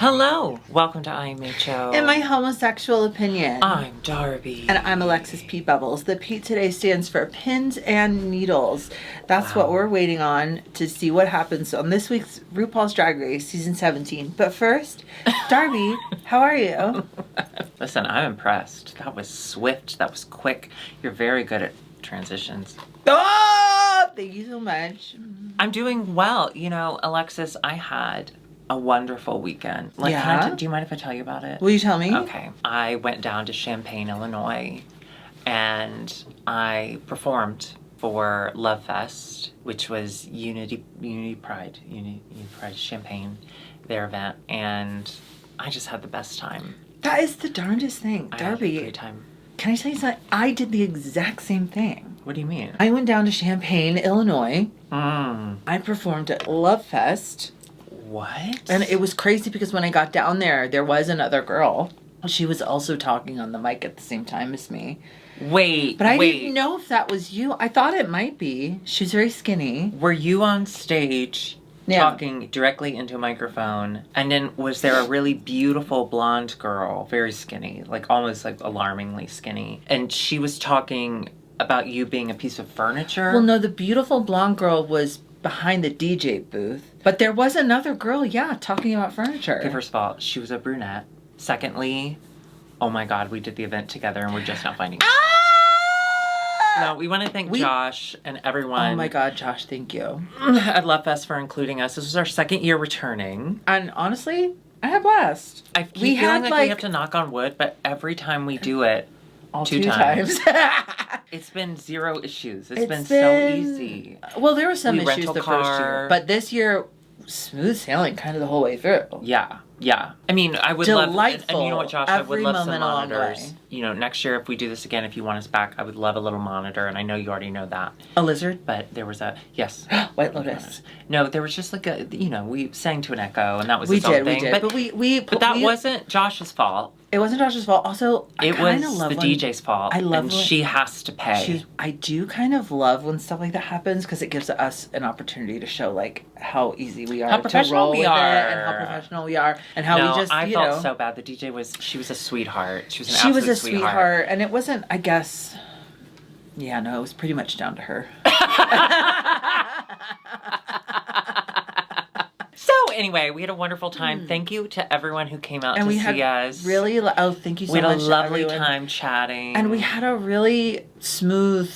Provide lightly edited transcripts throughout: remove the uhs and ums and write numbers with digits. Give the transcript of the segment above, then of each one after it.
Hello, welcome to IMHO. In my homosexual opinion. I'm Darby. And I'm Alexis P. Bubbles. The P today stands for pins and needles. That's what we're waiting on to see what happens on this week's RuPaul's Drag Race, season 17. But first, Darby, how are you? Listen, I'm impressed. That was swift, that was quick. You're very good at transitions. Oh, thank you so much. I'm doing well. You know, Alexis, I had a wonderful weekend. Do you mind if I tell you about it? Will you tell me? Okay. I went down to Champaign, Illinois, and I performed for Love Fest, which was Unity Pride Champaign, their event, and I just had the best time. That is the darndest thing. I Darby, had a great time. Can I tell you something? I did the exact same thing. What do you mean? I went down to Champaign, Illinois. Mm. I performed at Love Fest. What? And it was crazy because when I got down there was another girl. She was also talking on the mic at the same time as me. Wait, But I didn't know if that was you. I thought it might be. She was very skinny. Were you on stage talking directly into a microphone? And then was there a really beautiful blonde girl, very skinny, like almost like alarmingly skinny, and she was talking about you being a piece of furniture? Well, no, the beautiful blonde girl was behind the DJ booth. But there was another girl, talking about furniture. Okay, first of all, she was a brunette. Secondly, oh my God, we did the event together and we're just not finding it. No, we want to thank Josh and everyone. Oh my God, Josh, thank you. At Love Fest for including us. This was our second year returning. And honestly, I had a blast. I keep feeling like we have to knock on wood, but every time we do it, two times. It's been zero issues. It's been so easy. Well, there were some issues the first year. But this year, smooth sailing kind of the whole way through. Yeah. I mean, I would love... And you know what, Josh? I would love some monitors. Way. You know, next year if we do this again, if you want us back, I would love a little monitor. And I know you already know that. A lizard? But there was a... Yes. White Lotus. No, there was just like a... You know, we sang to an echo, and that was its own thing. We did. But that wasn't Josh's fault. It wasn't Josh's fault. Also, it was the DJ's fault. I love and she has to pay. I do kind of love when stuff like that happens because it gives us an opportunity to show like how easy we are to roll with it and how professional we are and how we just I felt so bad. The DJ she was a sweetheart. She was an absolute sweetheart, and it wasn't. I guess. Yeah, no, it was pretty much down to her. So anyway, we had a wonderful time. Thank you to everyone who came out to see us. Really, thank you so much. We had a lovely time chatting. And we had a really smooth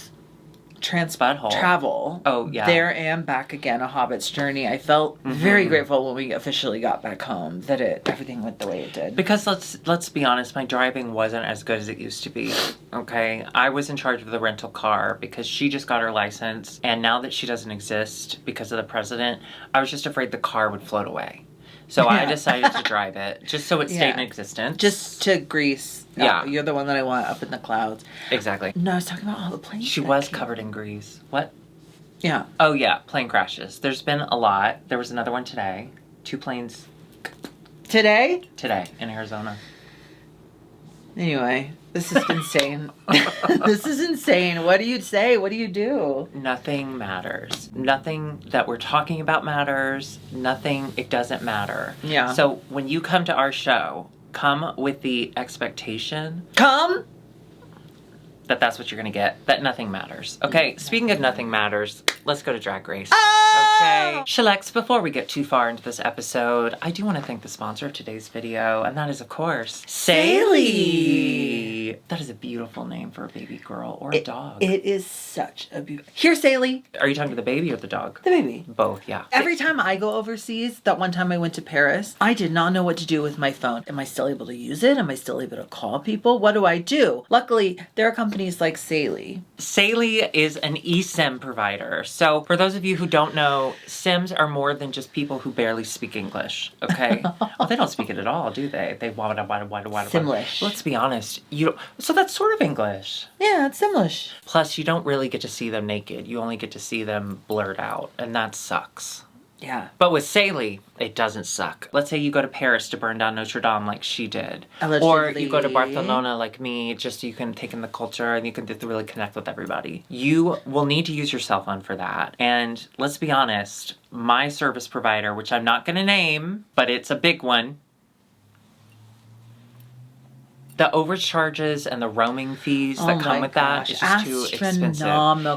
travel. Oh, yeah. There and back again, a Hobbit's journey. I felt very grateful when we officially got back home that everything went the way it did. Because let's be honest, my driving wasn't as good as it used to be. Okay, I was in charge of the rental car because she just got her license, and now that she doesn't exist because of the president, I was just afraid the car would float away. So I decided to drive it, just so it stayed in existence. Just to grease. Yeah. You're the one that I want up in the clouds. Exactly. No, I was talking about all the planes. She was covered in grease. What? Yeah. Oh, yeah, plane crashes. There's been a lot. There was another one today. 2 planes. Today? Today, in Arizona. Anyway, this is insane. This is insane. What do you say? What do you do? Nothing matters. Nothing that we're talking about matters. Nothing, it doesn't matter. Yeah. So when you come to our show, come with the expectation. That's what you're going to get. That nothing matters. Okay, speaking of nothing matters, let's go to Drag Race. Okay. Shalex, before we get too far into this episode, I do want to thank the sponsor of today's video, and that is, of course, Saley. That is a beautiful name for a baby girl or a dog. It is such a beautiful... Here, Saley. Are you talking to the baby or the dog? The baby. Both, yeah. Every time I go overseas, that one time I went to Paris, I did not know what to do with my phone. Am I still able to use it? Am I still able to call people? What do I do? Luckily, there are companies like Saley. Saley is an eSIM provider. So for those of you who don't know, Sims are more than just people who barely speak English, okay? Well, they don't speak it at all, do they? They wada. Simlish. Let's be honest. So that's sort of English. Yeah, it's Simlish. Plus, you don't really get to see them naked. You only get to see them blurred out, and that sucks. Yeah. But with Saley, it doesn't suck. Let's say you go to Paris to burn down Notre Dame like she did. Allegedly. Or you go to Barcelona like me, just so you can take in the culture and you can really connect with everybody. You will need to use your cell phone for that. And let's be honest, my service provider, which I'm not going to name, but it's a big one, The overcharges and the roaming fees that come with that is just too expensive.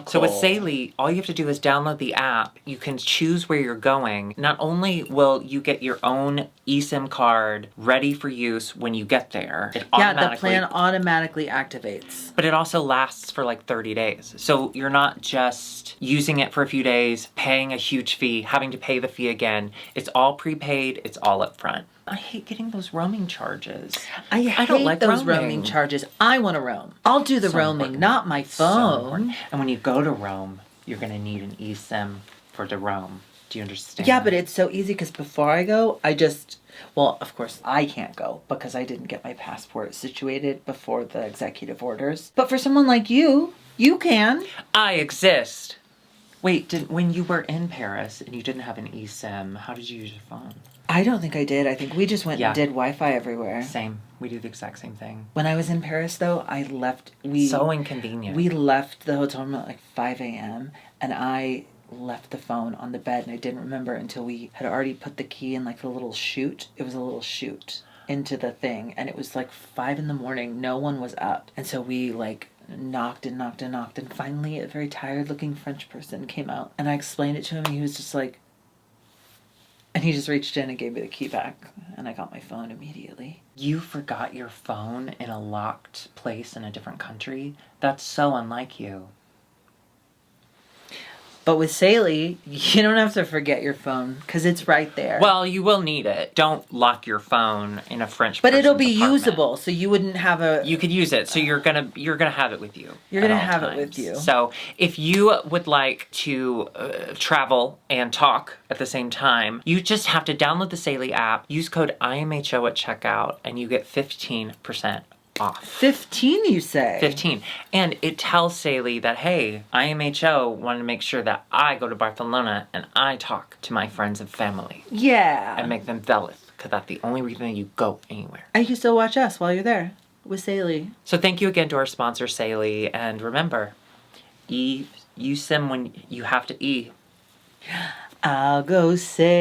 So with Saley, all you have to do is download the app. You can choose where you're going. Not only will you get your own eSIM card ready for use when you get there, it the plan automatically activates. But it also lasts for like 30 days. So you're not just using it for a few days, paying a huge fee, having to pay the fee again. It's all prepaid. It's all up front. I hate getting those roaming charges. I don't like those roaming charges. I want to roam. I'll do the roaming, not my phone. And when you go to roam, you're going to need an eSIM for the roam. Do you understand? Yeah, but it's so easy because before I go, well, of course, I can't go because I didn't get my passport situated before the executive orders. But for someone like you, you can. I exist. Wait, when you were in Paris and you didn't have an eSIM, how did you use your phone? I don't think I did. I think we just went and did Wi-Fi everywhere. Same. We do the exact same thing. When I was in Paris, though, so inconvenient. We left the hotel room at like 5 a.m. and I left the phone on the bed and I didn't remember until we had already put the key in like the little chute. It was a little chute into the thing and it was like 5 a.m. No one was up. And so we like knocked and knocked and knocked and finally a very tired looking French person came out and I explained it to him and he was just like, and he just reached in and gave me the key back and I got my phone immediately. You forgot your phone in a locked place in a different country? That's so unlike you. But with Saley, you don't have to forget your phone because it's right there. Well, you will need it. Don't lock your phone in a French But it'll be apartment. Usable, so you wouldn't have a... You could use it, so you're gonna have it with you. You're gonna have it with you. So if you would like to travel and talk at the same time, you just have to download the Saley app, use code IMHO at checkout, and you get 15% off. 15, you say? 15. And it tells Saley that, hey, IMHO wanted to make sure that I go to Barcelona and I talk to my friends and family. Yeah. And make them jealous, because that's the only reason you go anywhere. And you can still watch us while you're there with Saley. So thank you again to our sponsor, Saley. And remember, eSIM when you have to E. I'll go Saley.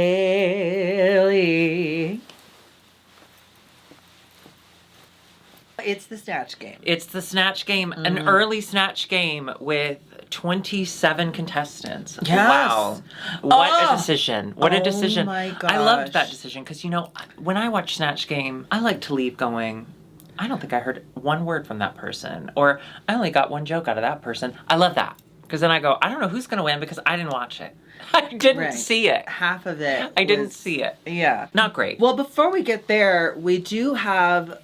It's the Snatch game. It's the Snatch game, an early Snatch game with 27 contestants. Yes. Wow. What a decision. What a decision. Oh my gosh. I loved that decision because, you know, when I watch Snatch Game, I like to leave going, I don't think I heard one word from that person. Or I only got one joke out of that person. I love that. Because then I go, I don't know who's going to win because I didn't watch it. I didn't see it. Half of it. I didn't see it. Yeah. Not great. Well, before we get there, we do have...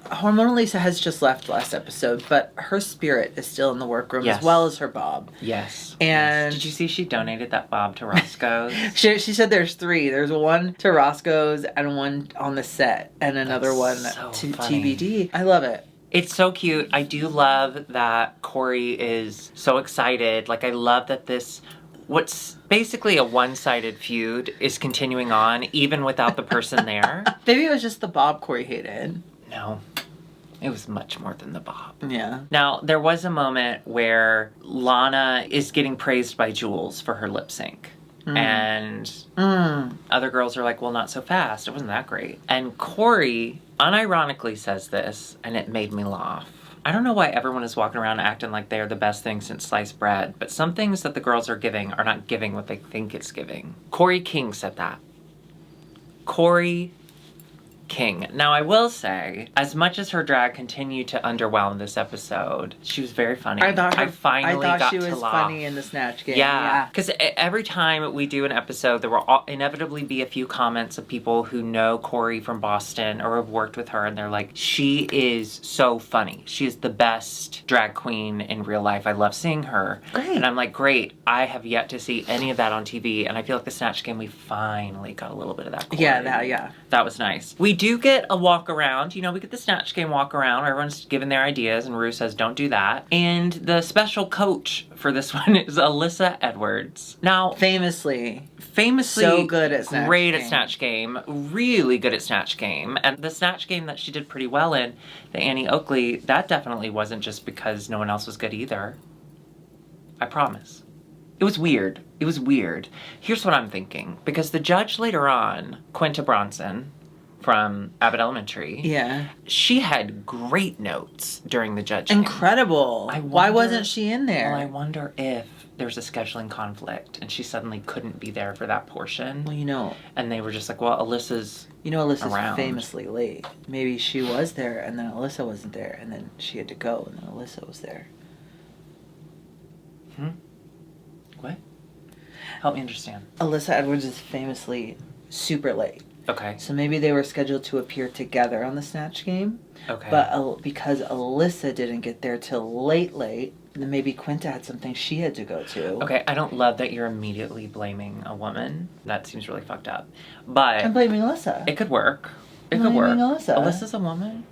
Hormonal Lisa has just left last episode, but her spirit is still in the workroom as well as her bob. Yes. And did you see she donated that bob to Roscoe's? she said there's 3. There's one to Roscoe's and one on the set and another one to TBD. I love it. It's so cute. I do love that Corey is so excited. Like, I love that this... What's basically a one-sided feud is continuing on, even without the person there. Maybe it was just the bob Corey hated. No. It was much more than the bob. Yeah. Now, there was a moment where Lana is getting praised by Jules for her lip sync. And other girls are like, well, not so fast. It wasn't that great. And Corey unironically says this, and it made me laugh. I don't know why everyone is walking around acting like they are the best thing since sliced bread, but some things that the girls are giving are not giving what they think it's giving. Corey King said that. Corey King. Now, I will say, as much as her drag continued to underwhelm this episode, she was very funny. I thought she was funny in the Snatch game. Yeah, because every time we do an episode, there will inevitably be a few comments of people who know Corey from Boston or have worked with her, and they're like, she is so funny. She is the best drag queen in real life. I love seeing her. Great. And I'm like, great. I have yet to see any of that on TV, and I feel like the Snatch game, we finally got a little bit of that Corey. Yeah. That was nice. We do get a walk around. You know, we get the Snatch game walk around. Everyone's giving their ideas, and Rue says, don't do that. And the special coach for this one is Alyssa Edwards. Now, famously so good at Snatch great game. At Snatch Game, really good at Snatch Game. And the Snatch Game that she did pretty well in, the Annie Oakley, that definitely wasn't just because no one else was good either. I promise. It was weird. Here's what I'm thinking. Because the judge later on, Quinta Bronson, from Abbott Elementary. Yeah. She had great notes during the judging. Incredible. Why wasn't she in there? Well, I wonder if there's a scheduling conflict and she suddenly couldn't be there for that portion. Well, And they were just like, well, Alyssa's Alyssa's famously late. Maybe she was there and then Alyssa wasn't there and then she had to go and then Alyssa was there. What? Help me understand. Alyssa Edwards is famously super late. Okay. So maybe they were scheduled to appear together on the Snatch game. Okay. But because Alyssa didn't get there till late, then maybe Quinta had something she had to go to. Okay, I don't love that you're immediately blaming a woman. That seems really fucked up. But I'm blaming Alyssa. it could work. I'm blaming Alyssa. Alyssa's a woman.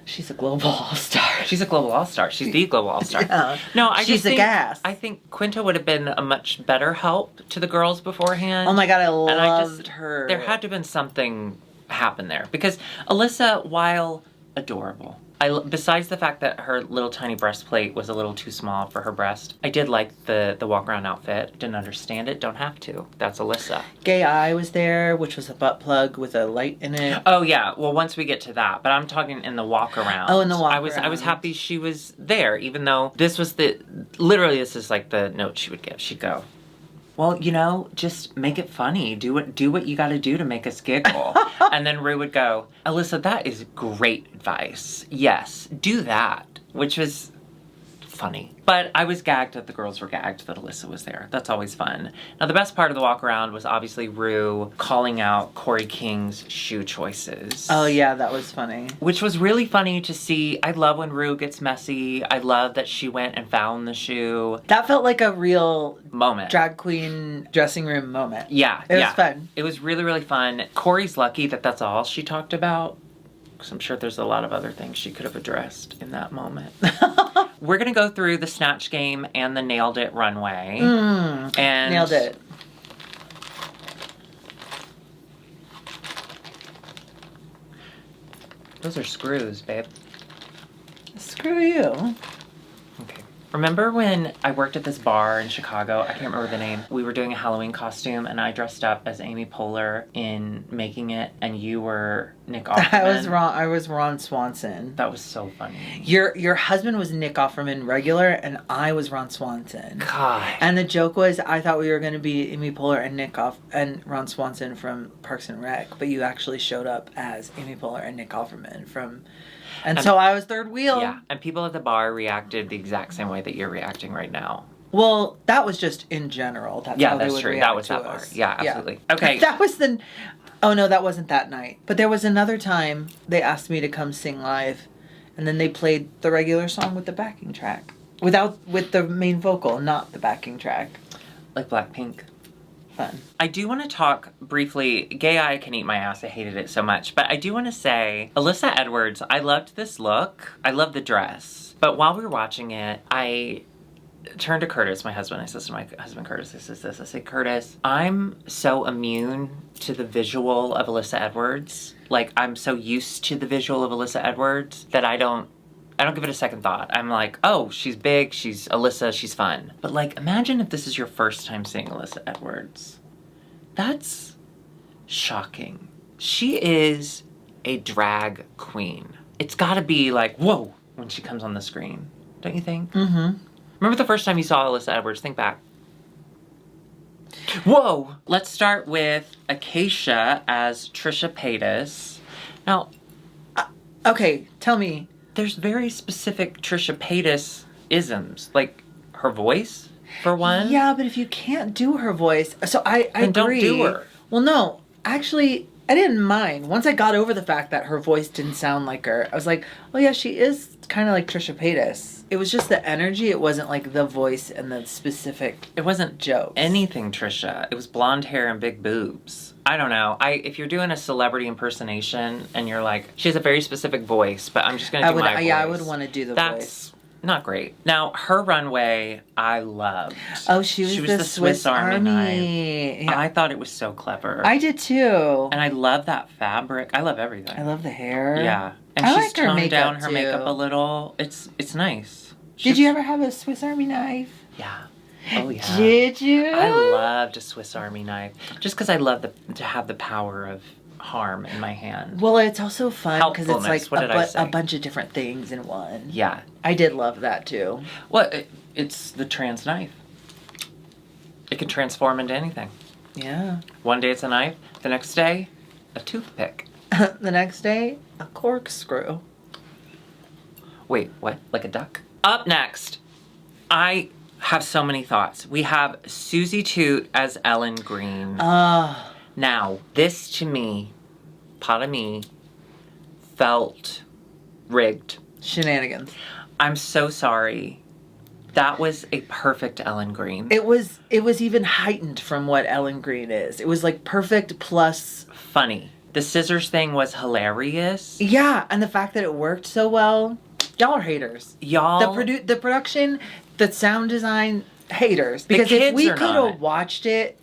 She's a global all-star. She's a global all-star. She's the global all-star. Yeah. No, She's a gas. I think Quinta would have been a much better help to the girls beforehand. Oh my God, I loved her. There had to have been something happen there. Because Alyssa, while adorable, besides the fact that her little tiny breastplate was a little too small for her breast, I did like the walk-around outfit. Didn't understand it. Don't have to. That's Alyssa. Gay Eye was there, which was a butt plug with a light in it. Oh, yeah. Well, once we get to that. But I'm talking in the walk-around. Oh, in the walk-around. I was happy she was there, even though this was literally this is like the note she would give. She'd go, well, just make it funny. Do what you got to do to make us giggle. And then Rue would go, Alyssa, that is great advice. Yes, do that. Which was funny. But I was gagged that the girls were gagged that Alyssa was there. That's always fun. Now, the best part of the walk around was obviously Rue calling out Corey King's shoe choices. Oh, yeah, that was funny. Which was really funny to see. I love when Rue gets messy. I love that she went and found the shoe. That felt like a real moment. Drag queen dressing room moment. Yeah. It was fun. It was really, really fun. Corey's lucky that that's all she talked about. Because I'm sure there's a lot of other things she could have addressed in that moment. We're going to go through the Snatch game and the Nailed It runway. And nailed it. Those are screws, babe. Screw you. Okay. Remember when I worked at this bar in Chicago? I can't remember the name. We were doing a Halloween costume and I dressed up as Amy Poehler in Making It and you were Nick Offerman. I was Ron Swanson. That was so funny. Your husband was Nick Offerman regular and I was Ron Swanson. God. And the joke was I thought we were going to be Amy Poehler and Ron Swanson from Parks and Rec, but you actually showed up as Amy Poehler and Nick Offerman from... And so I was third wheel. Yeah, and people at the bar reacted the exact same way that you're reacting right now. Well, that was just in general. That's how they would true. react That was to that us. bar. Yeah, absolutely. Okay. That was the... Oh, no, that wasn't that night. But there was another time they asked me to come sing live, and then they played the regular song with the backing track. With the main vocal, not the backing track. Like Blackpink. Fun. I do want to talk briefly. Gay Eye can eat my ass. I hated it so much. But I do want to say, Alyssa Edwards, I loved this look. I loved the dress. But while we were watching it, I turned to Curtis, my husband. I said to my husband, Curtis, this is this. I said, Curtis, I'm so immune to the visual of Alyssa Edwards. Like, I'm so used to the visual of Alyssa Edwards that I don't give it a second thought. I'm like, oh, she's big, she's Alyssa, she's fun. But like, imagine if this is your first time seeing Alyssa Edwards. That's shocking. She is a drag queen. It's gotta be like, whoa, when she comes on the screen. Don't you think? Mm-hmm. Remember the first time you saw Alyssa Edwards? Think back. Whoa! Let's start with Acacia as Trisha Paytas. Now, Okay, tell me. there's very specific Trisha Paytas isms, like her voice, for one. Yeah, but if you can't do her voice... So I Then agree. don't do her. Well, no. Actually, I didn't mind. Once I got over the fact that her voice didn't sound like her, I was like, oh yeah, she is kind of like Trisha Paytas. It was just the energy. It wasn't like the voice and the specific It wasn't jokes. anything Trisha. It was blonde hair and big boobs. I don't know. If you're doing a celebrity impersonation and you're like, she has a very specific voice, but I'm just going to do my voice. Yeah, I would want to do the That's voice. not great. Now, her runway, I loved. Oh, she was the Swiss Army knife. Yeah. I thought it was so clever. I did too. And I love that fabric. I love everything. I love the hair. Yeah. And I she's like her toned makeup, down her too. makeup a little. It's nice. Did you ever have a Swiss Army knife? Yeah. Oh, yeah. Did you? I loved a Swiss Army knife. Just because I love to have the power of harm in my hand. Well, it's also fun because it's like Helpfulness. What did I say? a bunch of different things in one. Yeah. I did love that too. Well, it's the trans knife. It can transform into anything. Yeah. One day it's a knife. The next day, a toothpick. The next day, a corkscrew. Wait, what? Like a duck? Up next, I have so many thoughts. We have Susie Toot as Ellen Green. Now, this to me, part of me, felt rigged. Shenanigans. I'm so sorry. That was a perfect Ellen Green. It was even heightened from what Ellen Green is. It was like perfect plus Funny. The scissors thing was hilarious. yeah, and the fact that it worked so well. Y'all are haters. Y'all. The production, the sound design, haters. The Because if kids we are could not. have watched it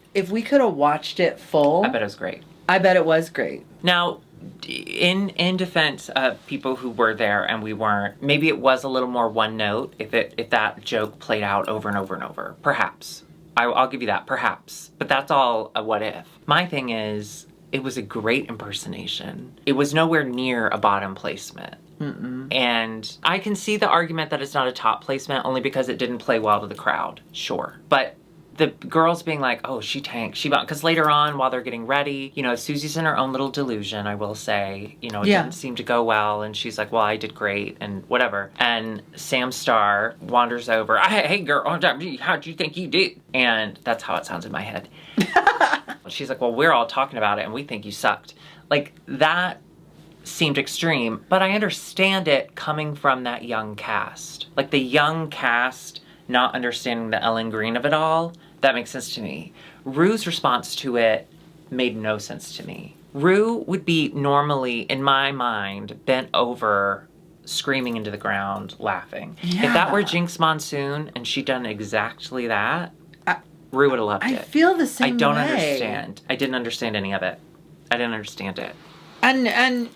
full, I bet it was great. I bet it was great. Now, in defense of people who were there and we weren't, maybe it was a little more one note if that joke played out over and over and over. Perhaps. I'll give you that. Perhaps. But that's all a what if. My thing is, it was a great impersonation. It was nowhere near a bottom placement. And I can see the argument that it's not a top placement only because it didn't play well to the crowd. Sure. But the girls being like, oh, she tanked, she bought, because later on while they're getting ready, you know, Susie's in her own little delusion, I will say, you know, it didn't seem to go well, and she's like, well, I did great, and whatever. And Sam Starr wanders over, hey girl, how'd you think you did? And that's how it sounds in my head. She's like, well, we're all talking about it, and we think you sucked. Like, that seemed extreme, but I understand it coming from that young cast. Like, the young cast not understanding the Ellen Green of it all, that makes sense to me. Rue's response to it made no sense to me. Rue would be normally, in my mind, bent over, screaming into the ground, laughing. Yeah. If that were Jinx Monsoon and she'd done exactly that, Rue would have loved it. I feel the same way. I don't understand. I didn't understand any of it. I didn't understand it. And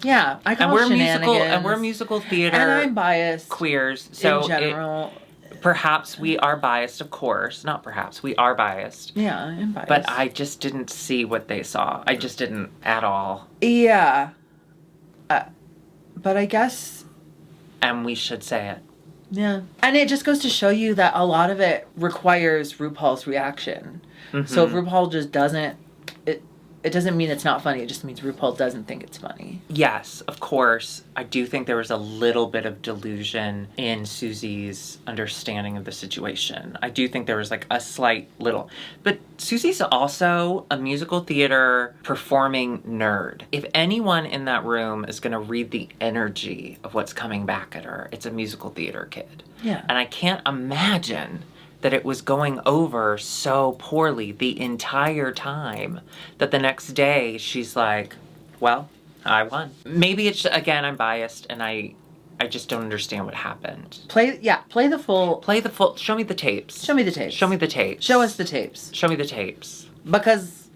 yeah, I call we're shenanigans. musical theater. And I'm biased. Queers. So in general. Perhaps we are biased, of course. Not perhaps, we are biased. Yeah, I'm biased. But I just didn't see what they saw. I just didn't at all. Yeah. But I guess... And we should say it. Yeah. And it just goes to show you that a lot of it requires RuPaul's reaction. Mm-hmm. So if RuPaul just doesn't... It doesn't mean it's not funny. It just means RuPaul doesn't think it's funny. Yes, of course. I do think there was a little bit of delusion in Susie's understanding of the situation. I do think there was like a slight little. But Susie's also a musical theater performing nerd. If anyone in that room is going to read the energy of what's coming back at her, it's a musical theater kid. Yeah. And I can't imagine that it was going over so poorly the entire time that the next day she's like, well, I won. Maybe it's, again, I'm biased and I just don't understand what happened. Play the full... Show me the tapes. Show me the tapes. Show me the tapes. Show us the tapes. Show me the tapes. Because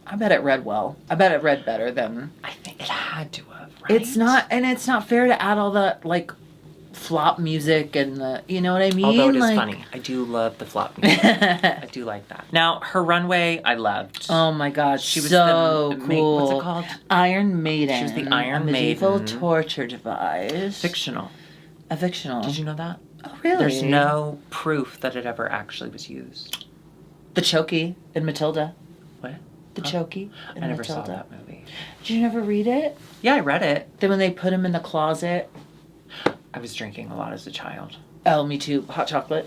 I bet it read well. I bet it read better than... I think it had to have, right? It's not fair to add all the, like, flop music and the, you know what I mean? Although it is like, funny. I do love the flop music. I do like that. Now, her runway, I loved. Oh my god, She was so the, cool. what's it called? Iron Maiden. She was the Iron a medieval Maiden. torture device. Fictional. A fictional. Did you know that? Oh, really? There's no proof that it ever actually was used. The Chokey in Matilda. What? The Chokey in I never Matilda. saw that movie. Did you never read it? Yeah, I read it. Then when they put him in the closet. I was drinking a lot as a child. Oh, me too. Hot chocolate.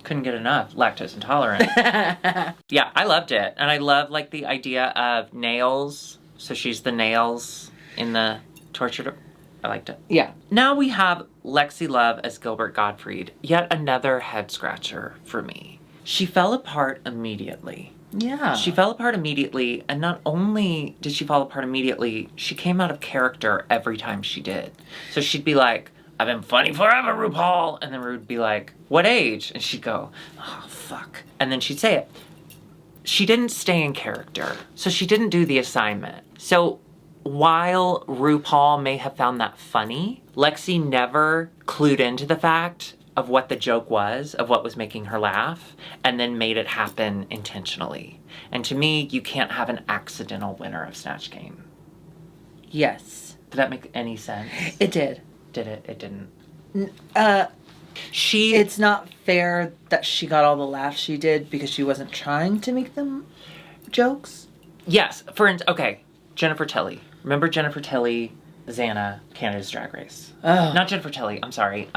Couldn't get enough. Lactose intolerant. Yeah, I loved it. And I love, like, the idea of nails. So she's the nails in the torture. I liked it. Yeah. Now we have Lexi Love as Gilbert Gottfried. Yet another head scratcher for me. She fell apart immediately. Yeah. She fell apart immediately, and not only did she fall apart immediately, she came out of character every time she did. So she'd be like, I've been funny forever, RuPaul. And then Ru would be like, what age? And she'd go, oh, fuck. And then she'd say it. She didn't stay in character. So she didn't do the assignment. So while RuPaul may have found that funny, Lexi never clued into the fact of what the joke was, of what was making her laugh, and then made it happen intentionally. And to me, you can't have an accidental winner of Snatch Game. Yes. Did that make any sense? It did. Did it? It didn't. It's not fair that she got all the laughs she did because she wasn't trying to make them jokes. Yes. Okay, Jennifer Tilly. Remember Jennifer Tilly, Xana, Canada's Drag Race? Oh. Not Jennifer Tilly, I'm sorry.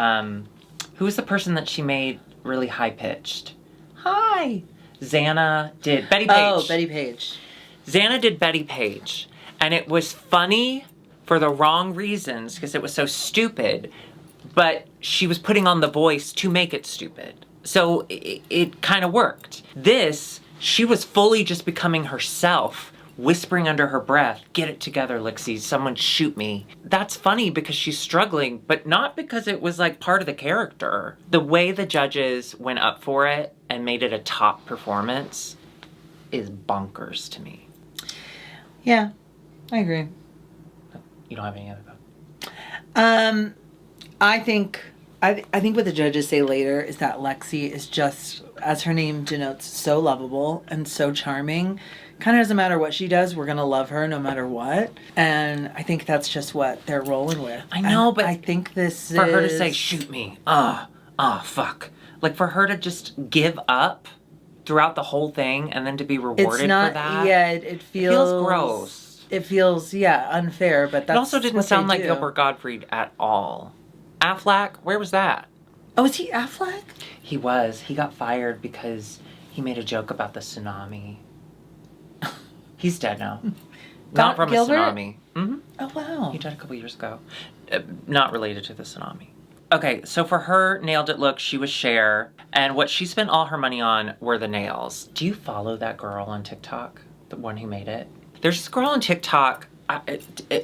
Who was the person that she made really high-pitched? Hi! Xana did Betty Page. Oh, Betty Page. Xana did Betty Page. And it was funny for the wrong reasons because it was so stupid. But she was putting on the voice to make it stupid. So it kind of worked. This, she was fully just becoming herself, whispering under her breath, "Get it together, Lixie, someone shoot me." That's funny because she's struggling, but not because it was like part of the character. The way the judges went up for it and made it a top performance is bonkers to me. Yeah, I agree. You don't have any other thoughts? I think what the judges say later is that Lexi is just, as her name denotes, so lovable and so charming. Kind of doesn't matter what she does, we're going to love her no matter what. And I think that's just what they're rolling with. I know, but I think this for her to say, "Shoot me," fuck. Like for her to just give up throughout the whole thing and then to be rewarded it's not, for that. Yeah, it feels gross. It feels, unfair, but that's It also didn't sound like Gilbert Gottfried at all. Affleck, where was that? Oh, is he Affleck? He was. He got fired because he made a joke about the tsunami. He's dead now. Not from Gilbert? a tsunami. Mm-hmm. Oh, wow. He died a couple years ago. Not related to the tsunami. Okay, so for her nailed it look, she was Cher. And what she spent all her money on were the nails. Do you follow that girl on TikTok? The one who made it? There's this girl on TikTok,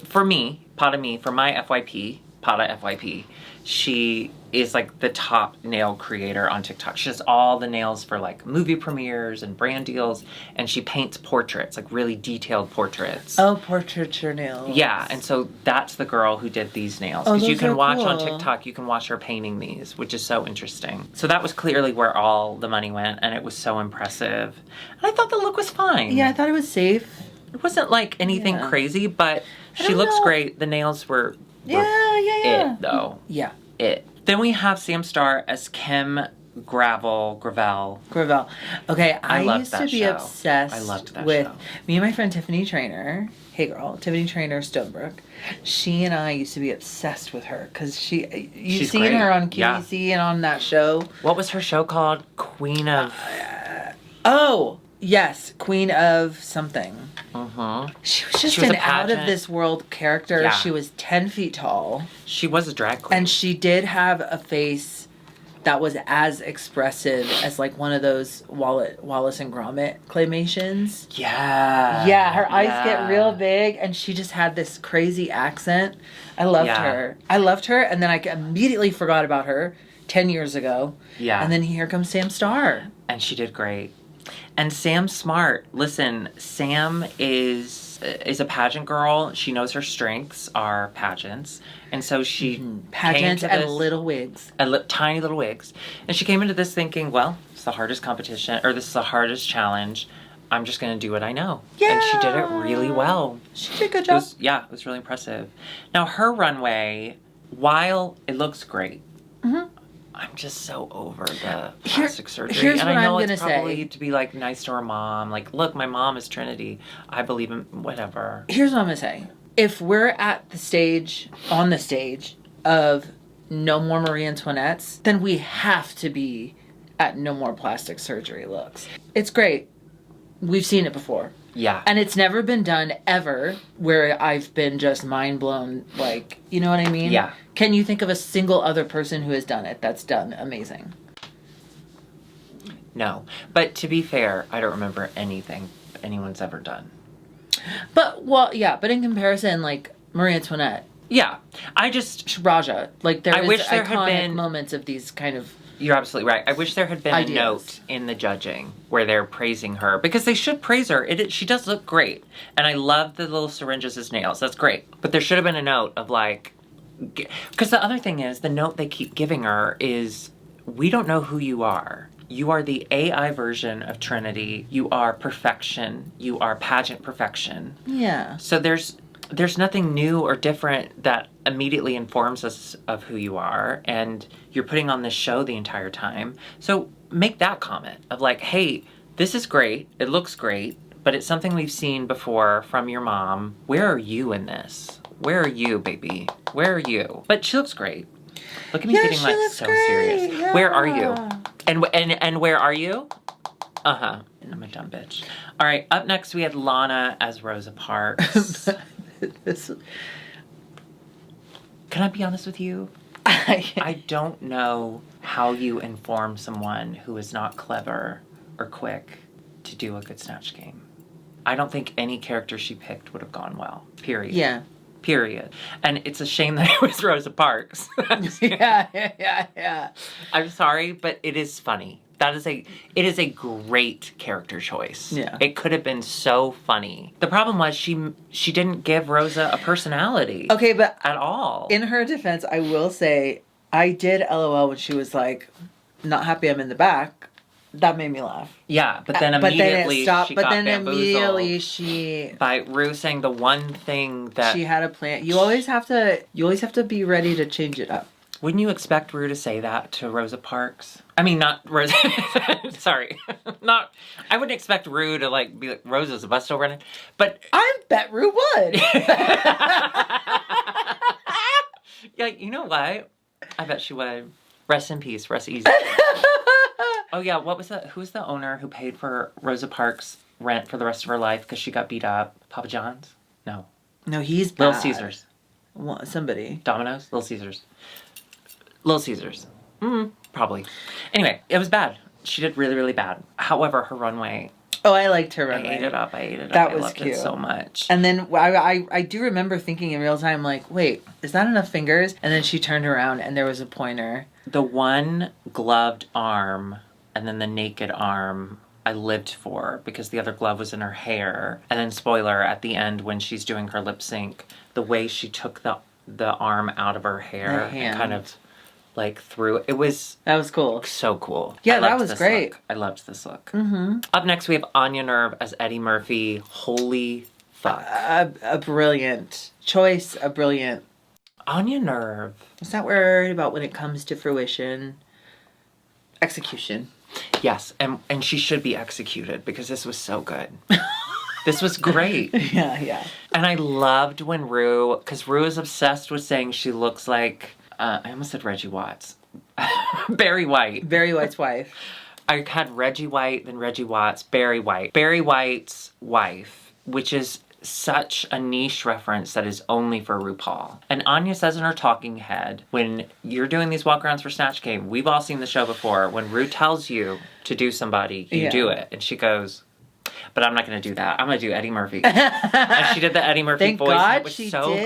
for my FYP, Pata FYP, she is like the top nail creator on TikTok. She does all the nails for like movie premieres and brand deals, and she paints portraits, like really detailed portraits. Oh, portraiture nails. Yeah, and so that's the girl who did these nails. Oh, Because you those can are watch on cool. TikTok, you can watch her painting these, which is so interesting. So that was clearly where all the money went, and it was so impressive. And I thought the look was fine. Yeah, I thought it was safe. It wasn't like anything crazy, but she don't looks know. great. The nails were Yeah. it, though. Yeah. It. Then we have Sam Starr as Kim Gravel. Gravel. Okay, I loved used to that be show. obsessed I loved that with show. me and my friend Tiffany Traynor. Hey girl, Tiffany Traynor Stonebrook. She and I used to be obsessed with her because you've She's seen great. her on Yeah. QVC and on that show. What was her show called? Queen of... Oh, yes, Queen of something. Mm-hmm. She was just She was an a out pageant. of this world character. Yeah. She was 10 feet tall. She was a drag queen. And she did have a face that was as expressive as like one of those Wallace and Gromit claymations. Yeah. Yeah, her eyes get real big and she just had this crazy accent. I loved her. And then I immediately forgot about her 10 years ago. Yeah. And then here comes Sam Starr. And she did great. And Sam's smart. Listen, Sam is a pageant girl. She knows her strengths are pageants. And so she Pageants came to and this, little wigs. tiny little wigs. And she came into this thinking, well, it's the hardest competition, or this is the hardest challenge. I'm just going to do what I know. Yeah. And she did it really well. She did a good It job. was, it was really impressive. Now, her runway, while it looks great, I'm just so over the plastic surgery. here's And what I know I'm it's gonna probably say. to be like nice to her mom. Like, look, my mom is Trinity. I believe in whatever. Here's what I'm going to say. If we're at on the stage of no more Marie Antoinettes, then we have to be at no more plastic surgery looks. It's great. We've seen it before. Yeah. And it's never been done ever where I've been just mind blown. Like, you know what I mean? Yeah. Can you think of a single other person who has done it that's done amazing? No. But to be fair, I don't remember anything anyone's ever done. But in comparison, like Marie Antoinette, Yeah. I just... Raja, like there I is wish there had iconic been- moments of these kind of... You're absolutely right. I wish there had been Ideas. a note in the judging where they're praising her, because they should praise her. She does look great. And I love the little syringes as nails. That's great. But there should have been a note of like... Because the other thing is, the note they keep giving her is we don't know who you are. You are the AI version of Trinity. You are perfection. You are pageant perfection. Yeah. So there's nothing new or different that immediately informs us of who you are, and you're putting on this show the entire time. So make that comment of like, hey, this is great. It looks great, but it's something we've seen before from your mom. Where are you in this? Where are you, baby? Where are you? But she looks great. Look at me getting like so great. serious. Yeah. Where are you? And where are you? I'm a dumb bitch. All right, up next we had Lana as Rosa Parks. Can I be honest with you? I don't know how you inform someone who is not clever or quick to do a good Snatch game. I don't think any character she picked would have gone well. Period. Yeah. Period. And it's a shame that it was Rosa Parks. Yeah. I'm sorry, but it is funny. It is a great character choice. Yeah. It could have been so funny. The problem was she didn't give Rosa a personality. Okay, but at all. In her defense, I will say I did LOL when she was like, not happy I'm in the back. That made me laugh. Yeah, but then immediately it stopped. she but got then immediately bamboozled by Rue saying the one thing that she had a plan. You always have to be ready to change it up. Wouldn't you expect Rue to say that to Rosa Parks? I mean, not Rosa. Sorry, not. I wouldn't expect Rue to like be like Rosa's a bus over running, but I bet Rue would. Yeah, you know what? I bet she would. Rest in peace. Rest easy. Oh yeah, what was that? Who's the owner who paid for Rosa Parks' rent for the rest of her life because she got beat up? Papa John's? No. No, he's bad. Little Caesars. Somebody. Domino's? Little Caesars. Little Caesars. Probably. Anyway, it was bad. She did really, really bad. However, her runway... Oh, I liked her runway. I ate it up. That I was loved cute. it so much. And then I do remember thinking in real time, like, wait, is that enough fingers? And then she turned around and there was a pointer. The one gloved arm and then the naked arm I lived for because the other glove was in her hair. And then spoiler, at the end when she's doing her lip sync, the way she took the arm out of her hair and kind of like threw it. That was cool. So cool. Yeah, that was great. I loved this look. Mm-hmm. Up next we have Anya Nerve as Eddie Murphy. Holy fuck. A brilliant choice, a brilliant... Anya Nerve. It's not worried about when it comes to fruition. Execution. Yes, and she should be executed because this was so good. This was great. Yeah. And I loved when Rue, because Rue is obsessed with saying she looks like, I almost said Reggie Watts. Barry White. Barry White's wife. I had Reggie White, then Reggie Watts, Barry White. Barry White's wife, which is such a niche reference that is only for RuPaul. And Anya says in her talking head, when you're doing these walk-arounds for Snatch Game, we've all seen the show before, when Ru tells you to do somebody, you do it. And she goes, but I'm not going to do that. I'm going to do Eddie Murphy. And she did the Eddie Murphy Thank voice. God and it was she so did.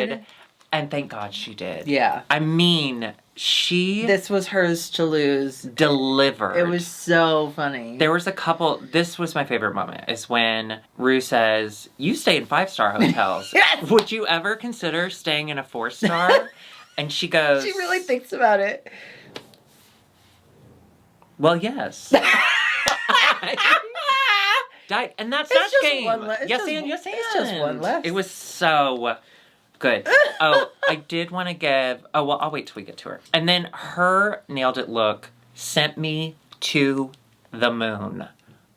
good. And thank God she did. Yeah. I mean, This was hers to lose. Delivered. It was so funny. There was a couple... This was my favorite moment, is when Ru says, you stay in 5-star hotels. Yes! Would you ever consider staying in a 4-star? And she goes... She really thinks about it. Well, yes. Died. And that's Snatch Game. Yes, and. It's just one less. It was so good. Oh, I did want to give... Oh, well, I'll wait till we get to her. And then her Nailed It look sent me to the moon.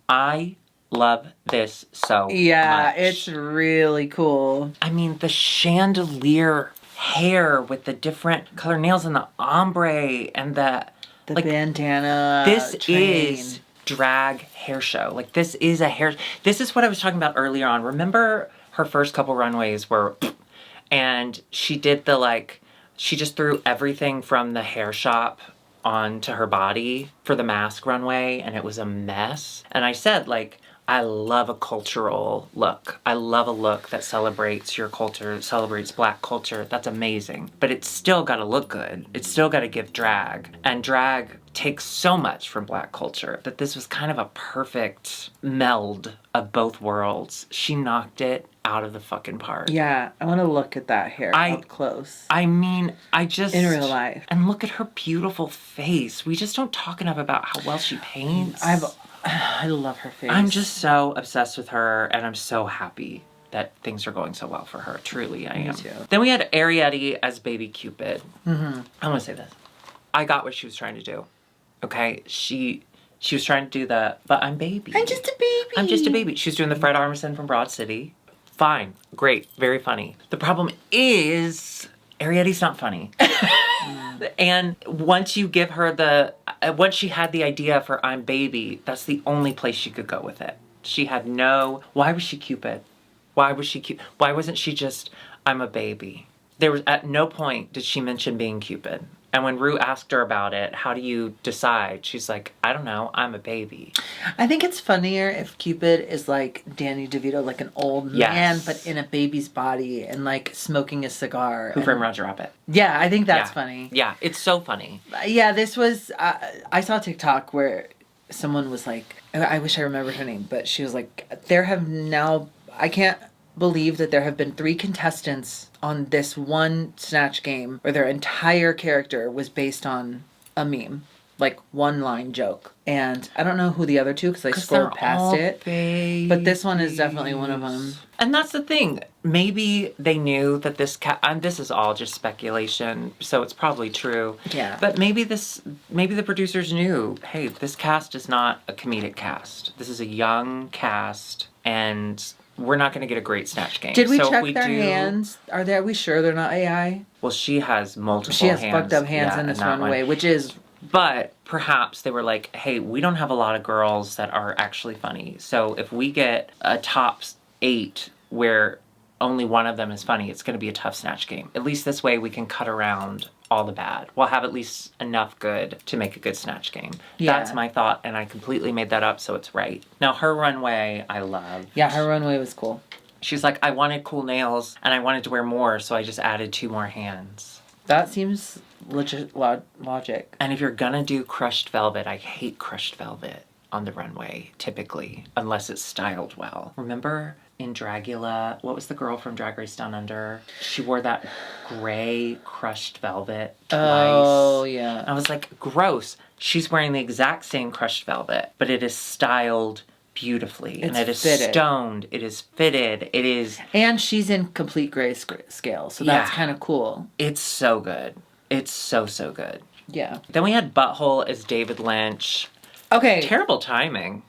I love this so much. It's really cool. I mean, the chandelier hair with the different color nails and the ombre and the bandana. This train. is drag hair show. Like, this is a hair... This is what I was talking about earlier on. Remember her first couple runways were... And she did she just threw everything from the hair shop onto her body for the mask runway, and it was a mess. And I said, I love a cultural look. I love a look that celebrates your culture, celebrates Black culture. That's amazing. But it's still got to look good. It's still got to give drag. And drag takes so much from Black culture that this was kind of a perfect meld of both worlds. She knocked it out of the fucking park. Yeah, I want to look at that hair up close. I mean, I just... In real life. And look at her beautiful face. We just don't talk enough about how well she paints. I love her face. I'm just so obsessed with her, and I'm so happy that things are going so well for her. Truly, I am. Me too. Then we had Ariete as Baby Cupid. Mm-hmm. I want to say this. I got what she was trying to do. Okay? She was trying to do but I'm baby. I'm just a baby. I'm just a baby. She was doing the Fred Armisen from Broad City. Fine. Great. Very funny. The problem is Ariete's not funny. And once you give her once she had the idea for I'm baby, that's the only place she could go with it. She had why was she Cupid? Why was she cute? Why wasn't she just, I'm a baby? There was, at no point did she mention being Cupid. And when Ru asked her about it, how do you decide? She's like, I don't know, I'm a baby. I think it's funnier if Cupid is like Danny DeVito, like an old man, but in a baby's body and like smoking a cigar. Who Framed Roger Rabbit? Yeah, I think that's funny. Yeah, it's so funny. Yeah, this was, I saw TikTok where someone was like, I wish I remembered her name, but she was like, I can't believe that there have been 3 contestants on this one Snatch game where their entire character was based on a meme, like one line joke. And I don't know who the other 2 because I scrolled past it. Babies. But this one is definitely one of them. And that's the thing. Maybe they knew that this this is all just speculation, so it's probably true. Yeah. But maybe the producers knew, hey, this cast is not a comedic cast. This is a young cast, and we're not going to get a great Snatch game. Did we check their hands? Are we sure they're not AI? Well, she has multiple hands. She has fucked up hands in this runway, which is... But perhaps they were like, hey, we don't have a lot of girls that are actually funny. So if we get a top 8 where only one of them is funny, it's going to be a tough Snatch game. At least this way we can cut around all the bad. We'll have at least enough good to make a good Snatch game. Yeah. That's my thought, and I completely made that up, so it's right. Now, her runway, I loved. Yeah, her runway was cool. She's like, I wanted cool nails, and I wanted to wear more, so I just added 2 more hands. That seems logic. And if you're gonna do crushed velvet, I hate crushed velvet on the runway, typically, unless it's styled well. Remember in Dragula, what was the girl from Drag Race Down Under? She wore that gray crushed velvet twice. Oh, yeah. I was like, gross. She's wearing the exact same crushed velvet, but it is styled beautifully. And it is fitted. Stoned. It is fitted. It is... And she's in complete grayscale, so that's kind of cool. It's so good. It's so, so good. Yeah. Then we had Butthole as David Lynch. Okay. Terrible timing.